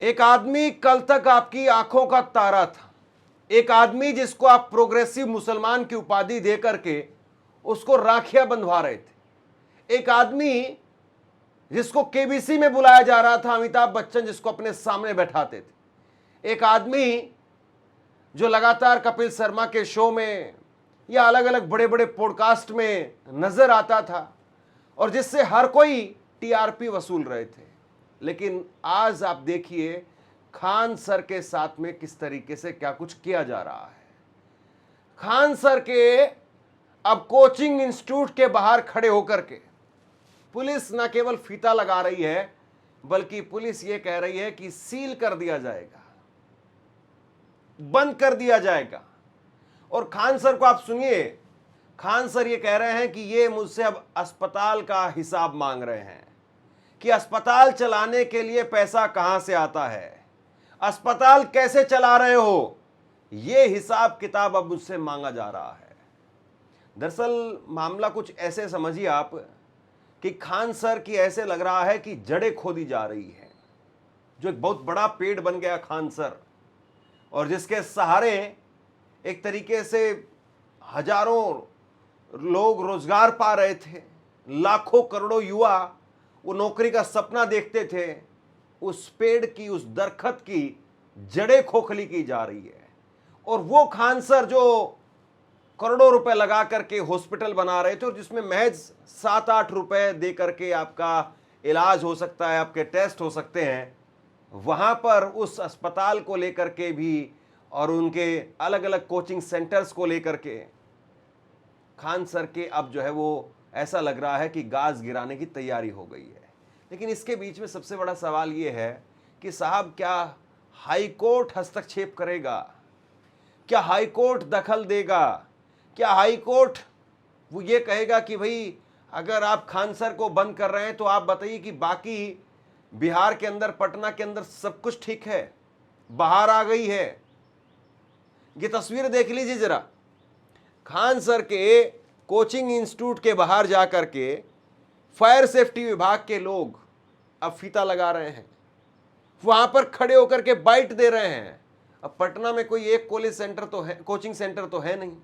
एक आदमी कल तक आपकी आंखों का तारा था। एक आदमी जिसको आप प्रोग्रेसिव मुसलमान की उपाधि दे करके उसको राखियां बंधवा रहे थे। एक आदमी जिसको केबीसी में बुलाया जा रहा था, अमिताभ बच्चन जिसको अपने सामने बैठाते थे। एक आदमी जो लगातार कपिल शर्मा के शो में या अलग अलग बड़े बड़े पॉडकास्ट में नजर आता था और जिससे हर कोई टीआरपी वसूल रहे थे। लेकिन आज आप देखिए खान सर के साथ में किस तरीके से क्या कुछ किया जा रहा है। खान सर के अब कोचिंग इंस्टीट्यूट के बाहर खड़े होकर के पुलिस न केवल फीता लगा रही है, बल्कि पुलिस यह कह रही है कि सील कर दिया जाएगा, बंद कर दिया जाएगा। और खान सर को आप सुनिए, खान सर ये कह रहे हैं कि ये मुझसे अब अस्पताल का हिसाब मांग रहे हैं कि अस्पताल चलाने के लिए पैसा कहां से आता है, अस्पताल कैसे चला रहे हो, ये हिसाब किताब अब मुझसे मांगा जा रहा है। दरअसल मामला कुछ ऐसे समझिए आप कि खान सर की ऐसे लग रहा है कि जड़ें खोदी जा रही है। जो एक बहुत बड़ा पेड़ बन गया खान सर, और जिसके सहारे एक तरीके से हजारों लोग रोजगार पा रहे थे, लाखों करोड़ों युवा वो नौकरी का सपना देखते थे, उस पेड़ की, उस दरखत की जड़ें खोखली की जा रही है। और वो खान सर जो करोड़ों रुपए लगा करके हॉस्पिटल बना रहे थे और जिसमें महज 7-8 रुपए दे करके आपका इलाज हो सकता है, आपके टेस्ट हो सकते हैं, वहां पर उस अस्पताल को लेकर के भी और उनके अलग अलग कोचिंग सेंटर्स को लेकर के खान सर के अब जो है वो ऐसा लग रहा है कि गाज गिराने की तैयारी हो गई है। लेकिन इसके बीच में सबसे बड़ा सवाल ये है कि साहब क्या हाई कोर्ट हस्तक्षेप करेगा, क्या हाई कोर्ट दखल देगा, क्या हाई कोर्ट वो ये कहेगा कि भाई अगर आप खान सर को बंद कर रहे हैं तो आप बताइए कि बाकी बिहार के अंदर, पटना के अंदर सब कुछ ठीक है, बाहर आ गई है। ये तस्वीर देख लीजिए जरा, खान सर के कोचिंग इंस्टीट्यूट के बाहर जाकर के फायर सेफ्टी विभाग के लोग अब फीता लगा रहे हैं, वहां पर खड़े होकर के बाइट दे रहे हैं। अब पटना में कोई एक कॉलेज सेंटर तो है, कोचिंग सेंटर तो है नहीं।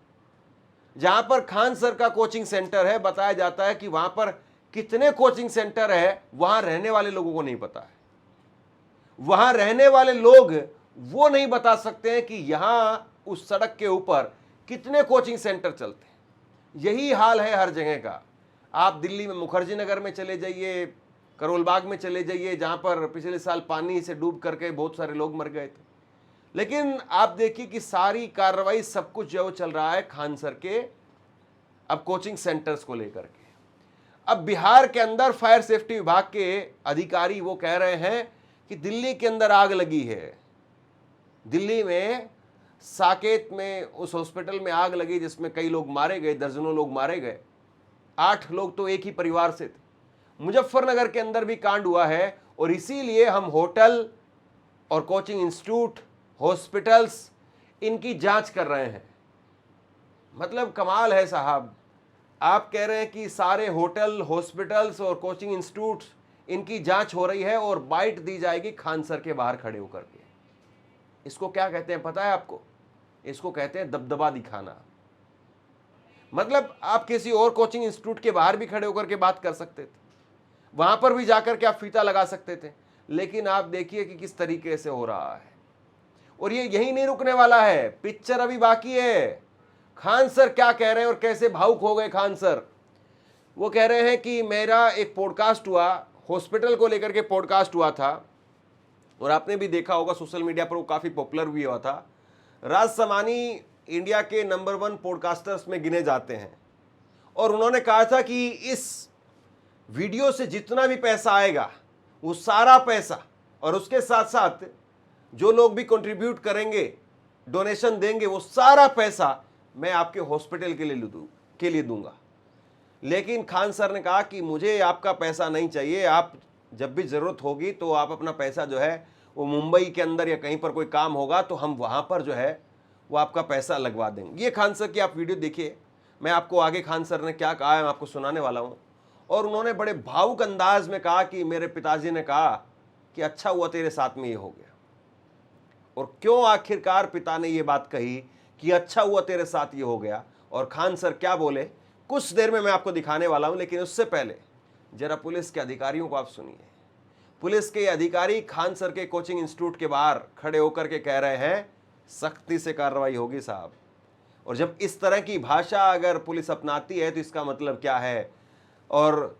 जहां पर खान सर का कोचिंग सेंटर है, बताया जाता है कि वहां पर कितने कोचिंग सेंटर है वहां रहने वाले लोगों को नहीं पता है। वहां रहने वाले लोग वो नहीं बता सकते हैं कि यहां उस सड़क के ऊपर कितने कोचिंग सेंटर चलते हैं। यही हाल है हर जगह का। आप दिल्ली में मुखर्जी नगर में चले जाइए, करोल बाग में चले जाइए, जहां पर पिछले साल पानी से डूब करके बहुत सारे लोग मर गए थे। लेकिन आप देखिए कि सारी कार्रवाई, सब कुछ जो चल रहा है खान सर के अब कोचिंग सेंटर्स को लेकर के। अब बिहार के अंदर फायर सेफ्टी विभाग के अधिकारी वो कह रहे हैं कि दिल्ली के अंदर आग लगी है। दिल्ली में साकेत में उस हॉस्पिटल में आग लगी जिसमें कई लोग मारे गए, दर्जनों लोग मारे गए, 8 लोग तो एक ही परिवार से थे। मुजफ्फरनगर के अंदर भी कांड हुआ है और इसीलिए हम होटल और कोचिंग इंस्टीट्यूट, हॉस्पिटल्स, इनकी जांच कर रहे हैं। मतलब कमाल है साहब। आप कह रहे हैं कि सारे होटल, हॉस्पिटल्स और कोचिंग इंस्टीट्यूट, इनकी जांच हो रही है और बाइट दी जाएगी खान सर के बाहर खड़े होकर के। इसको क्या कहते हैं पता है आपको? इसको कहते हैं दबदबा दिखाना। मतलब आप किसी और कोचिंग इंस्टीट्यूट के बाहर भी खड़े होकर के बात कर सकते थे, वहां पर भी जाकर के आप फीता लगा सकते थे। लेकिन आप देखिए कि किस तरीके से हो रहा है। और ये यही नहीं रुकने वाला है, पिक्चर अभी बाकी है। खान सर क्या कह रहे हैं और कैसे भावुक हो गए खान सर। वो कह रहे हैं कि मेरा एक पॉडकास्ट हुआ, हॉस्पिटल को लेकर के पॉडकास्ट हुआ था, और आपने भी देखा होगा सोशल मीडिया पर वो काफी पॉपुलर भी हुआ था। राज समानी इंडिया के नंबर 1 पॉडकास्टर्स में गिने जाते हैं, और उन्होंने कहा था कि इस वीडियो से जितना भी पैसा आएगा वो सारा पैसा, और उसके साथ साथ जो लोग भी कंट्रीब्यूट करेंगे, डोनेशन देंगे, वो सारा पैसा मैं आपके हॉस्पिटल के लिए दूंगा। लेकिन खान सर ने कहा कि मुझे आपका पैसा नहीं चाहिए, आप जब भी जरूरत होगी तो आप अपना पैसा जो है वो मुंबई के अंदर या कहीं पर कोई काम होगा तो हम वहां पर जो है वो आपका पैसा लगवा देंगे। ये खान सर की आप वीडियो देखिए, मैं आपको आगे खान सर ने क्या कहा है मैं आपको सुनाने वाला हूं। और उन्होंने बड़े भावुक अंदाज में कहा कि मेरे पिताजी ने कहा कि अच्छा हुआ तेरे साथ में ये हो गया। और क्यों आखिरकार पिता ने ये बात कही कि अच्छा हुआ तेरे साथ ये हो गया, और खान सर क्या बोले कुछ देर में मैं आपको दिखाने वाला हूं, लेकिन उससे पहले जरा पुलिस के अधिकारियों को आप सुनिए। पुलिस के अधिकारी खान सर के कोचिंग इंस्टीट्यूट के बाहर खड़े होकर के कह रहे हैं सख्ती से कार्रवाई होगी साहब। और जब इस तरह की भाषा अगर पुलिस अपनाती है तो इसका मतलब क्या है, और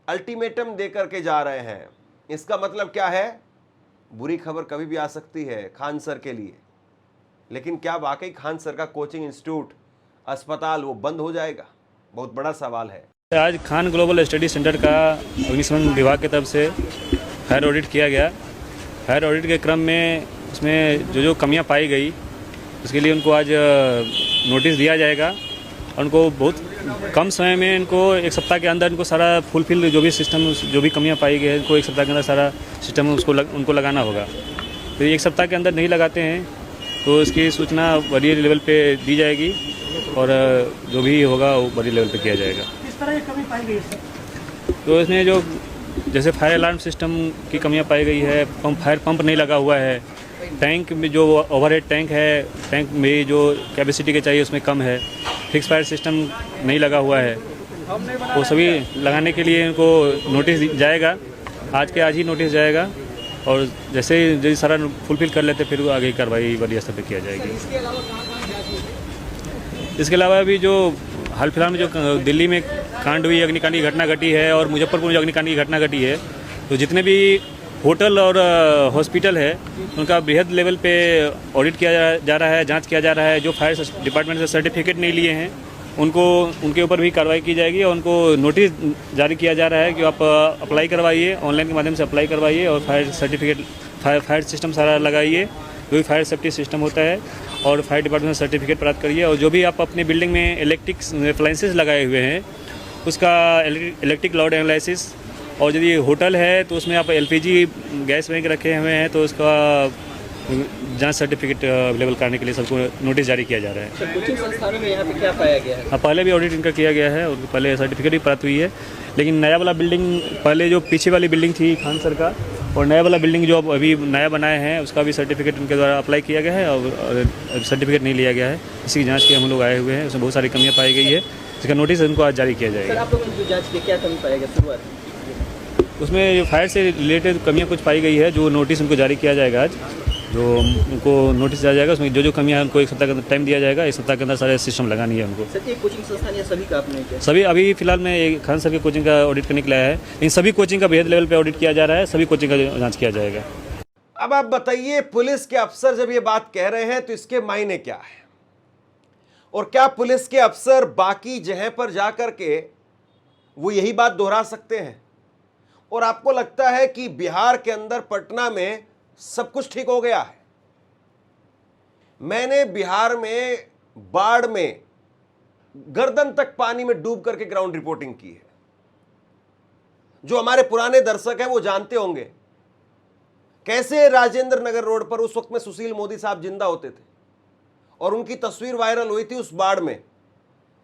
अल्टीमेटम देकर के जा रहे हैं, इसका मतलब क्या है, बुरी खबर कभी भी आ सकती है खान सर के लिए। लेकिन क्या वाकई खान सर का कोचिंग इंस्टीट्यूट अस्पताल वो बंद हो जाएगा, बहुत बड़ा सवाल है। आज खान ग्लोबल स्टडी सेंटर का अग्निशमन विभाग की तरफ से फायर ऑडिट किया गया। फायर ऑडिट के क्रम में उसमें जो कमियां पाई गई उसके लिए उनको आज नोटिस दिया जाएगा, और उनको बहुत कम समय में इनको एक सप्ताह के अंदर इनको सारा फुलफिल जो भी सिस्टम जो भी कमियां पाई गई है इनको एक सप्ताह के अंदर सारा सिस्टम उनको लगाना होगा। तो एक सप्ताह के अंदर नहीं लगाते हैं तो इसकी सूचना बड़ी लेवल पे दी जाएगी, और जो भी होगा वो बड़ी लेवल पे किया जाएगा। किस तरह की कमी पाई गई है? तो इसमें जो जैसे फायर अलार्म सिस्टम की कमियां पाई गई है, फायर पंप नहीं लगा हुआ है, टैंक में जो ओवरहेड टैंक है, टैंक में जो कैपेसिटी के चाहिए उसमें कम है, फिक्स फायर सिस्टम नहीं लगा हुआ है, वो सभी लगाने के लिए इनको नोटिस जाएगा। आज ही नोटिस जाएगा, और जैसे सारा फुलफिल कर लेते फिर आगे कार्रवाई बड़ी स्तर पर किया जाएगी। इसके अलावा भी जो हाल फिलहाल में जो दिल्ली में कांड हुई, अग्निकांड की घटना घटी है, और मुजफ्फरपुर में जो अग्निकांड की घटना घटी है, तो जितने भी होटल और हॉस्पिटल है उनका बृहद लेवल पे ऑडिट किया जा रहा है, जांच किया जा रहा है। जो फायर डिपार्टमेंट से सर्टिफिकेट नहीं लिए हैं उनके ऊपर भी कार्रवाई की जाएगी, और उनको नोटिस जारी किया जा रहा है कि आप अप्लाई करवाइए, ऑनलाइन के माध्यम से अप्लाई करवाइए, और फायर सर्टिफिकेट फायर सिस्टम सारा लगाइए, जो भी फायर सेफ्टी सिस्टम होता है, और फायर डिपार्टमेंट सर्टिफिकेट प्राप्त करिए। और जो भी आप अपने बिल्डिंग में इलेक्ट्रिक अप्लायंसेस लगाए हुए हैं उसका इलेक्ट्रिक लोड एनालिसिस, और यदि होटल है तो उसमें आप एलपीजी गैस बैंक रखे हुए हैं तो उसका जांच सर्टिफिकेट अवेलेबल करने के लिए सबको नोटिस जारी किया जा रहा है। कोचिंग संस्थानों में यहाँ पे क्या पाया गया है? हाँ, पहले भी ऑडिट इनका किया गया है और पहले सर्टिफिकेट भी प्राप्त हुई है, लेकिन नया वाला बिल्डिंग, पहले जो पीछे वाली बिल्डिंग थी खान सर का, और नया वाला बिल्डिंग जो अभी नया बनाए हैं उसका भी सर्टिफिकेट उनके द्वारा अप्लाई किया गया है, और सर्टिफिकेट नहीं लिया गया है। इसी की जाँच के हम लोग आए हुए हैं, उसमें बहुत सारी कमियाँ पाई गई है, इसका नोटिस उनको आज जारी किया जाएगा। सर, आप लोगों ने जो जाँच की क्या कमी पाएगा शुरुआत? उसमें फायर से रिलेटेड कमियां कुछ पाई गई है, जो नोटिस उनको जारी किया जाएगा आज, जो उनको नोटिस दिया जाएगा उसमें जो कमियां हैं उनको एक सप्ताह का टाइम दिया जाएगा। एक सप्ताह के अंदर सारे सिस्टम लगानी है उनको। सर, ये कोचिंग संस्थान या सभी का आपने किया? सभी अभी फिलहाल में खान सर के कोचिंग का ऑडिट करने के लिए है, इन सभी कोचिंग का बेहद लेवल पे ऑडिट किया जा रहा है, सभी कोचिंग का जाँच किया जाएगा। अब आप बताइए, पुलिस के अफसर जब ये बात कह रहे हैं तो इसके मायने क्या है, और क्या पुलिस के अफसर बाकी जगह पर जाकर के वो यही बात दोहरा सकते हैं? और आपको लगता है कि बिहार के अंदर पटना में सब कुछ ठीक हो गया है? मैंने बिहार में बाढ़ में गर्दन तक पानी में डूब करके ग्राउंड रिपोर्टिंग की है। जो हमारे पुराने दर्शक हैं वो जानते होंगे कैसे राजेंद्र नगर रोड पर उस वक्त में सुशील मोदी साहब जिंदा होते थे, और उनकी तस्वीर वायरल हुई थी उस बाढ़ में,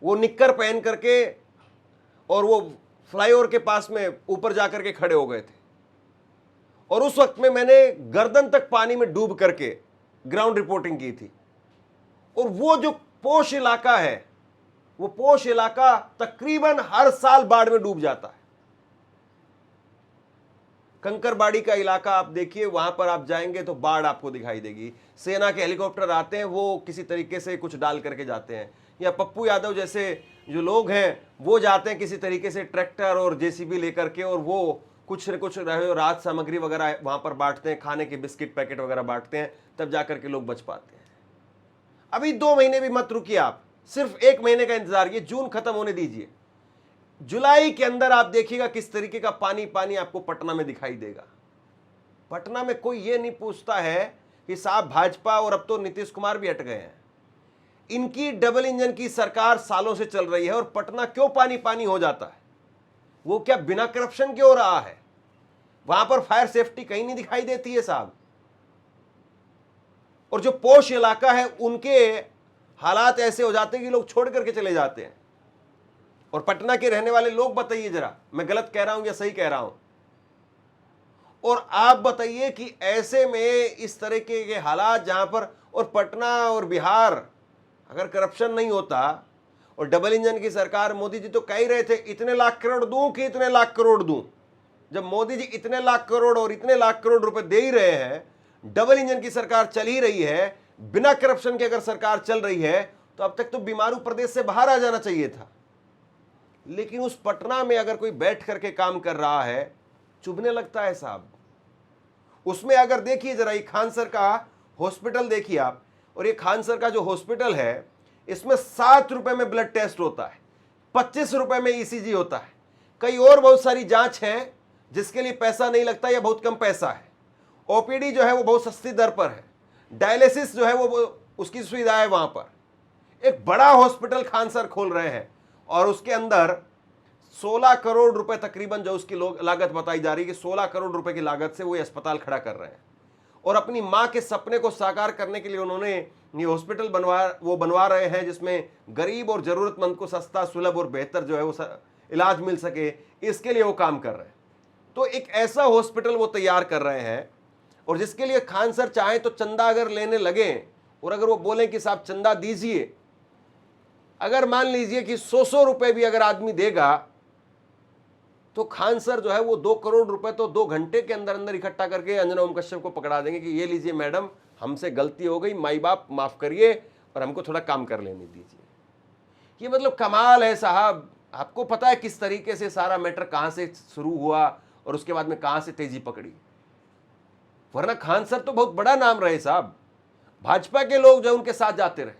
वो निक्कर पहन करके और वो फ्लाईओवर के पास में ऊपर जाकर के खड़े हो गए थे। और उस वक्त में मैंने गर्दन तक पानी में डूब करके ग्राउंड रिपोर्टिंग की थी। और वो जो पोश इलाका है, वो पोश इलाका तकरीबन हर साल बाढ़ में डूब जाता है। कंकरबाड़ी का इलाका आप देखिए, वहां पर आप जाएंगे तो बाढ़ आपको दिखाई देगी। सेना के हेलीकॉप्टर आते हैं, वो किसी तरीके से कुछ डाल करके जाते हैं, या पप्पू यादव जैसे जो लोग हैं वो जाते हैं किसी तरीके से ट्रैक्टर और जेसीबी लेकर के, और वो कुछ न कुछ राहत सामग्री वगैरह वहां पर बांटते हैं, खाने के बिस्किट पैकेट वगैरह बांटते हैं, तब जाकर के लोग बच पाते हैं। अभी 2 महीने भी मत रुकिए, आप सिर्फ 1 महीने का इंतजार, ये जून खत्म होने दीजिए, जुलाई के अंदर आप देखिएगा किस तरीके का पानी पानी आपको पटना में दिखाई देगा। पटना में कोई ये नहीं पूछता है कि साहब भाजपा और अब तो नीतीश कुमार भी हट गए हैं, इनकी डबल इंजन की सरकार सालों से चल रही है, और पटना क्यों पानी पानी हो जाता है? वो क्या बिना करप्शन के हो रहा है? वहां पर फायर सेफ्टी कहीं नहीं दिखाई देती है साहब। और जो पोश इलाका है उनके हालात ऐसे हो जाते हैं कि लोग छोड़ करके चले जाते हैं। और पटना के रहने वाले लोग बताइए जरा, मैं गलत कह रहा हूं या सही कह रहा हूं? और आप बताइए कि ऐसे में इस तरीके के हालात जहां पर, और पटना और बिहार अगर करप्शन नहीं होता और डबल इंजन की सरकार, मोदी जी तो कह ही रहे थे इतने लाख करोड़ दूं कि इतने लाख करोड़ दूं। जब मोदी जी इतने लाख करोड़ और इतने लाख करोड़ रुपए दे ही रहे हैं, डबल इंजन की सरकार चल ही रही है, बिना करप्शन के अगर सरकार चल रही है, तो अब तक तो बीमारू प्रदेश से बाहर आ जाना चाहिए था। लेकिन उस पटना में अगर कोई बैठ करके काम कर रहा है, चुभने लगता है साहब। उसमें अगर देखिए जरा, ये खान सर का हॉस्पिटल देखिए आप, और ये खान सर का जो हॉस्पिटल है, इसमें 7 रुपए में ब्लड टेस्ट होता है, 25 रुपए में ईसीजी होता है, कई और बहुत सारी जांच है जिसके लिए पैसा नहीं लगता या बहुत कम पैसा है। ओपीडी जो है वो बहुत सस्ती दर पर है, डायलिसिस जो है वो उसकी सुविधा है वहां पर। एक बड़ा हॉस्पिटल खान सर खोल रहे हैं और उसके अंदर 16 करोड़ रुपए तकरीबन जो उसकी लागत बताई जा रही है कि 16 करोड़ रुपए की लागत से वो ये अस्पताल खड़ा कर रहे हैं। और अपनी मां के सपने को साकार करने के लिए उन्होंने ये हॉस्पिटल बनवा रहे हैं जिसमें गरीब और जरूरतमंद को सस्ता, सुलभ और बेहतर जो है वो इलाज मिल सके, इसके लिए वो काम कर रहे हैं। तो एक ऐसा हॉस्पिटल वो तैयार कर रहे हैं, और जिसके लिए खान सर चाहे तो चंदा अगर लेने लगे, और अगर वो बोलें कि साहब चंदा दीजिए, अगर मान लीजिए कि 100 रुपए भी अगर आदमी देगा, तो खान सर जो है वो 2 करोड़ रुपए तो 2 घंटे के अंदर अंदर इकट्ठा करके अंजना ओम कश्यप को पकड़ा देंगे कि ये लीजिए मैडम, हमसे गलती हो गई, माई बाप माफ करिए और हमको थोड़ा काम कर लेने दीजिए। ये मतलब कमाल है साहब। आपको पता है किस तरीके से सारा मैटर कहां से शुरू हुआ और उसके बाद में कहां से तेजी पकड़ी। वरना खान सर तो बहुत बड़ा नाम रहे साहब, भाजपा के लोग जो उनके साथ जाते रहे,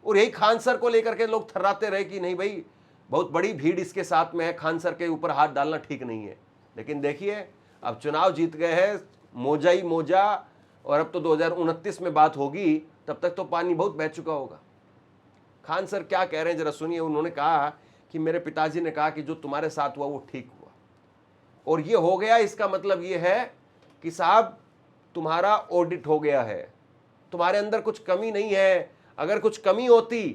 और यही खान सर को लेकर के लोग थर्राते रहे कि नहीं भाई बहुत बड़ी भीड़ इसके साथ में है, खान सर के ऊपर हाथ डालना ठीक नहीं है। लेकिन देखिए अब चुनाव जीत गए हैं, मोजा ही मोजा, और अब तो 2029 में बात होगी, तब तक तो पानी बहुत बह चुका होगा। खान सर क्या कह रहे हैं जरा सुनिए। उन्होंने कहा कि मेरे पिताजी ने कहा कि जो तुम्हारे साथ हुआ वो ठीक हुआ, और ये हो गया, इसका मतलब ये है कि साहब तुम्हारा ऑडिट हो गया है, तुम्हारे अंदर कुछ कमी नहीं है। अगर कुछ कमी होती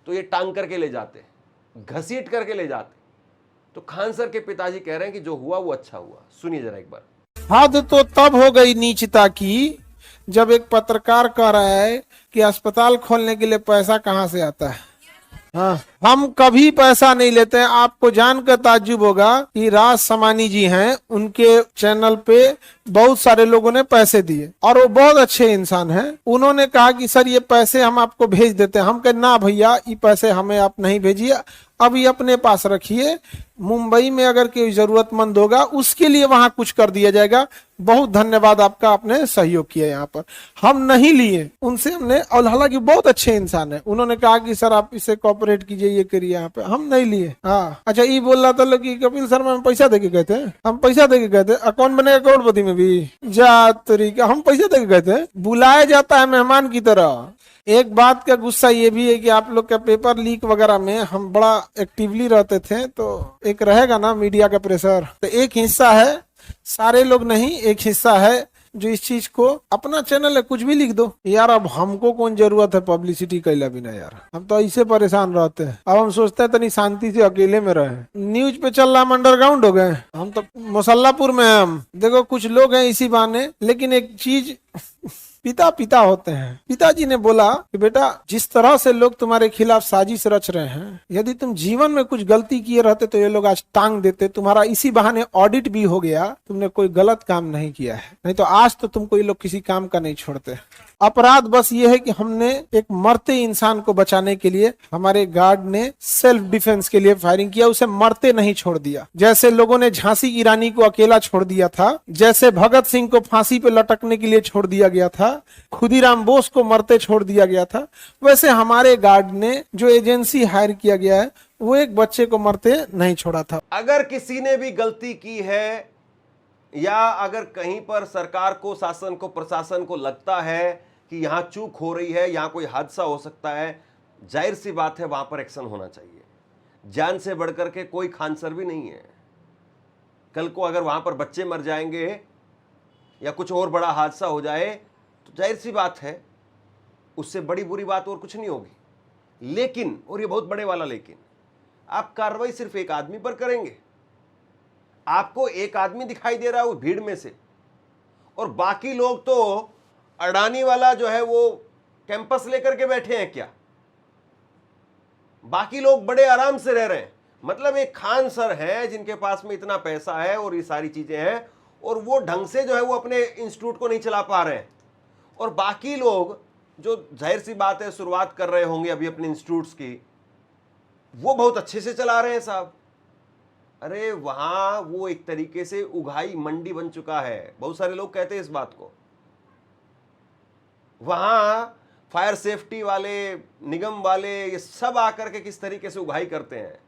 तो ये टांग करके ले जाते, घसीट करके ले जाते। तो खान सर के पिताजी कह रहे हैं कि जो हुआ वो अच्छा हुआ। सुनिए जरा एक बार। हद तो तब हो गई नीचता की जब एक पत्रकार कह रहा है कि अस्पताल खोलने के लिए पैसा कहां से आता है। हाँ, हम कभी पैसा नहीं लेते हैं। आपको जानकर ताज्जुब होगा कि राज समानी जी हैं, उनके चैनल पे बहुत सारे लोगों ने पैसे दिए और वो बहुत अच्छे इंसान हैं। उन्होंने कहा कि सर ये पैसे हम आपको भेज देते हैं। हम कहे ना भैया, ये पैसे हमें आप नहीं भेजिए, अब ये अपने पास रखिए, मुंबई में अगर कोई जरूरतमंद होगा उसके लिए वहां कुछ कर दिया जाएगा। बहुत धन्यवाद आपका, आपने सहयोग किया। यहाँ पर हम नहीं लिए उनसे, हमने, और हालांकि बहुत अच्छे इंसान है। उन्होंने कहा कि सर आप इसे कॉपरेट कीजिए, ये करिए, यहाँ पे हम नहीं लिए। हाँ अच्छा, ये बोल रहा था लोग कि कपिल शर्मा हम पैसा दे के गए थे, हम पैसा दे के गए थे, कौन बनेगा करोड़पति में भी जा तरीका, हम पैसा दे के गए थे। बुलाया जाता है मेहमान की तरह। एक बात का गुस्सा ये भी है कि आप लोग का पेपर लीक वगैरह में हम बड़ा एक्टिवली रहते थे, तो एक रहेगा ना मीडिया का प्रेशर। तो एक हिस्सा है, सारे लोग नहीं, एक हिस्सा है जो इस चीज को, अपना चैनल है कुछ भी लिख दो यार। अब हमको कौन जरूरत है पब्लिसिटी कैला बिना यार, हम तो ऐसे परेशान रहते हैं। अब हम सोचते हैं तनी शांति से अकेले में रहे। न्यूज पे चल रहा, हम अंडरग्राउंड हो गए। हम तो मुसल्लापुर में हैं। हम देखो कुछ लोग हैं इसी बहाने, लेकिन एक चीज पिता होते हैं। पिताजी ने बोला कि बेटा जिस तरह से लोग तुम्हारे खिलाफ साजिश रच रहे हैं, यदि तुम जीवन में कुछ गलती किए रहते तो ये लोग आज टांग देते। तुम्हारा इसी बहाने ऑडिट भी हो गया, तुमने कोई गलत काम नहीं किया है, नहीं तो आज तो तुमको ये लोग किसी काम का नहीं छोड़ते। अपराध बस ये है कि हमने एक मरते इंसान को बचाने के लिए, हमारे गार्ड ने सेल्फ डिफेंस के लिए फायरिंग किया, उसे मरते नहीं छोड़ दिया। जैसे लोगों ने झांसी की रानी को अकेला छोड़ दिया था, जैसे भगत सिंह को फांसी पे लटकने के लिए छोड़ दिया गया था, खुदीराम बोस को मरते छोड़ दिया गया था, वैसे हमारे गार्ड ने जो एजेंसी हायर किया गया है वो एक बच्चे को मरते नहीं छोड़ा था। अगर किसी ने भी गलती की है, या अगर कहीं पर सरकार को, शासन को, प्रशासन को लगता है कि यहां चूक हो रही है, यहां कोई हादसा हो सकता है, जाहिर सी बात है वहां पर एक्शन होना चाहिए। जान से बढ़कर के कोई खानसर भी नहीं है। कल को अगर वहां पर बच्चे मर जाएंगे या कुछ और बड़ा हादसा हो जाए तो जाहिर सी बात है उससे बड़ी बुरी बात और कुछ नहीं होगी। लेकिन, और ये बहुत बड़े वाला लेकिन, आप कार्रवाई सिर्फ एक आदमी पर करेंगे। आपको एक आदमी दिखाई दे रहा है उस भीड़ में से, और बाकी लोग तो अडानी वाला जो है वो कैंपस लेकर के बैठे हैं क्या? बाकी लोग बड़े आराम से रह रहे हैं। मतलब एक खान सर है जिनके पास में इतना पैसा है और ये सारी चीजें हैं, और वो ढंग से जो है वो अपने इंस्टीट्यूट को नहीं चला पा रहे हैं, और बाकी लोग जो जाहिर सी बात है शुरुआत कर रहे होंगे अभी अपने इंस्टीट्यूट्स की, वो बहुत अच्छे से चला रहे हैं साहब। अरे वहां वो एक तरीके से उगाई मंडी बन चुका है। बहुत सारे लोग कहते हैं इस बात को। वहां फायर सेफ्टी वाले, निगम वाले, ये सब आकर के किस तरीके से उगाई करते हैं,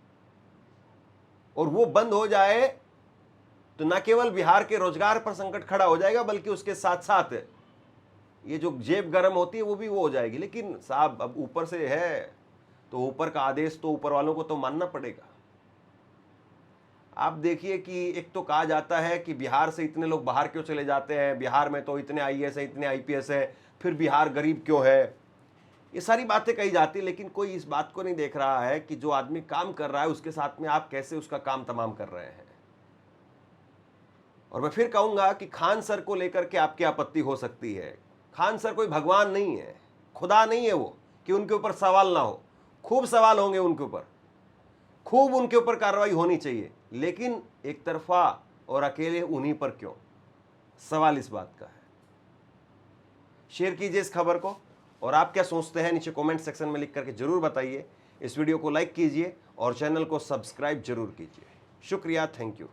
और वो बंद हो जाए तो न केवल बिहार के रोजगार पर संकट खड़ा हो जाएगा, बल्कि उसके साथ साथ ये जो जेब गर्म होती है वो भी वो हो जाएगी। लेकिन साहब अब ऊपर से है तो ऊपर का आदेश तो ऊपर वालों को तो मानना पड़ेगा। आप देखिए कि एक तो कहा जाता है कि बिहार से इतने लोग बाहर क्यों चले जाते हैं, बिहार में तो इतने आईएएस है, इतने आईपीएस है, फिर बिहार गरीब क्यों है, ये सारी बातें कही जाती, लेकिन कोई इस बात को नहीं देख रहा है कि जो आदमी काम कर रहा है उसके साथ में आप कैसे उसका काम तमाम कर रहे हैं। और मैं फिर कहूंगा कि खान सर को लेकर के आपकी आपत्ति हो सकती है। खान सर कोई भगवान नहीं है, खुदा नहीं है वो कि उनके ऊपर सवाल ना हो। खूब सवाल होंगे उनके ऊपर, खूब उनके ऊपर कार्रवाई होनी चाहिए, लेकिन एक तरफा और अकेले उन्हीं पर क्यों? सवाल इस बात का है। शेयर कीजिए इस खबर को, और आप क्या सोचते हैं नीचे कमेंट सेक्शन में लिख करके जरूर बताइए। इस वीडियो को लाइक कीजिए और चैनल को सब्सक्राइब जरूर कीजिए। शुक्रिया, थैंक यू।